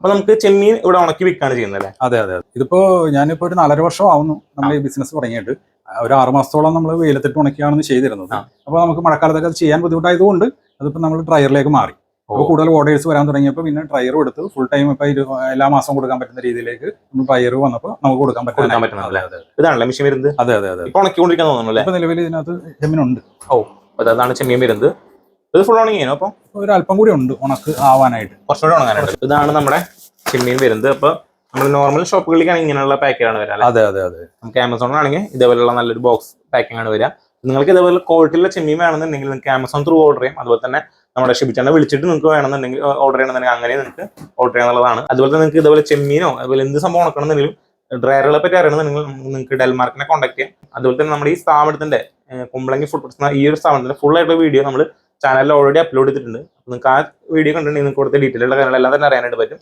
അപ്പൊ നമുക്ക് ചെമ്മീൻ ഇവിടെ ഉണക്കി വിൽക്കാണ് ചെയ്യുന്നത് അല്ലേ? അതെ അതെ. ഇതിപ്പോ ഞാനിപ്പോ ഒരു 4.5 വർഷം ആവുന്നു നമ്മൾ ഈ ബിസിനസ് തുടങ്ങിയിട്ട്. ഒരു 6 മാസത്തോളം നമ്മൾ വെയിലത്തിട്ട് ഉണക്കിയാണ് ചെയ്തിരുന്നത്. അപ്പോൾ നമുക്ക് മഴക്കാലത്തൊക്കെ അത് ചെയ്യാൻ ബുദ്ധിമുട്ടായതുകൊണ്ട് അതിപ്പോൾ നമ്മൾ ഡ്രയറിലേക്ക് മാറി. അപ്പോൾ കൂടുതൽ ഓർഡേഴ്സ് വരാൻ തുടങ്ങിയപ്പോൾ പിന്നെ ഡ്രയർ എടുത്ത് ഫുൾ ടൈം ഇപ്പൊ എല്ലാ മാസവും കൊടുക്കാൻ പറ്റുന്ന രീതിയിലേക്ക് ഡ്രയർ വന്നപ്പോൾ നമുക്ക് കൊടുക്കാൻ പറ്റുന്നത്. ഇതാണല്ലേ മെഷീൻ വരുന്നത്? അതെ അതെ അതെ. ഇപ്പൊ ഉണക്കിക്കൊണ്ടിരിക്കാൻ തോന്നുന്നു. ഇപ്പൊ നിലവിൽ ഇതിനകത്ത് ചെമ്മീനുണ്ട്. അതാണ് ചെമ്മീൻ വരുന്നത്. ഇത് ഫുൾ ഉണങ്ങിയോ? അപ്പൊ ഒരു അല്പം കൂടി ഉണ്ട് ഉണക്ക് ആവാനായിട്ട്, കുറച്ചുകൂടി ഉണങ്ങാനായിട്ട്. ഇതാണ് നമ്മുടെ ചെമ്മീൻ വരുന്നത്. അപ്പൊ നമ്മൾ നോർമൽ ഷോപ്പുകളിലേക്കാണ് ഇങ്ങനെയുള്ള പാക്കിംഗ് ആണ് വരിക. അതെ അതെ അതെ. നമുക്ക് ആമസോണിലാണെങ്കിൽ ഇതേപോലെയുള്ള നല്ലൊരു ബോക്സ് പാക്കിംഗ് ആണ് വരിക. നിങ്ങൾക്ക് ഇതേപോലെ ക്വാളിറ്റിയുള്ള ചെമ്മീൻ വേണമെന്നുണ്ടെങ്കിൽ നിങ്ങൾക്ക് ആമസോൺ ത്രൂ ഓർഡർ ചെയ്യാം. അതുപോലെ തന്നെ നമ്മുടെ ഷിബിച്ചനെ വിളിച്ചിട്ട് നിങ്ങൾക്ക് വേണമെന്നുണ്ടെങ്കിൽ ഓർഡർ ചെയ്യണമെന്നുണ്ടെങ്കിൽ അങ്ങനെ നിങ്ങൾക്ക് ഓർഡർ ചെയ്യാനുള്ളതാണ്. അതുപോലെ തന്നെ നിങ്ങൾക്ക് ഇതേപോലെ ചെമ്മീനോ അതുപോലെ എന്ത് സംഭവം ഉണക്കണമെന്നുണ്ടെങ്കിലും ഡ്രയറുകളെ പറ്റി അറിയണമെന്നുണ്ടെങ്കിൽ നിങ്ങൾക്ക് ഡെൽമാർക്കിനെ കോൺടാക്ട് ചെയ്യാം. അതുപോലെ തന്നെ നമ്മുടെ ഈ സ്ഥാപനത്തിന്റെ കുമ്പളങ്ങി ഫുഡ് പ്രൊഡക്ട്സ് ഈ ഒരു സ്ഥാപനത്തിന്റെ ഫുൾ ആയിട്ടുള്ള വീഡിയോ നമ്മൾ ചാനലിൽ ഓൾറെഡി അപ്ലോഡ് ചെയ്തിട്ടുണ്ട്. നിങ്ങൾക്ക് ആ വീഡിയോ കണ്ടിട്ടുണ്ടെങ്കിൽ നിങ്ങൾക്ക് കൊടുത്ത ഡീറ്റെയിൽ ഉള്ള കാര്യങ്ങളെല്ലാം തന്നെ അറിയാനായിട്ട് പറ്റും.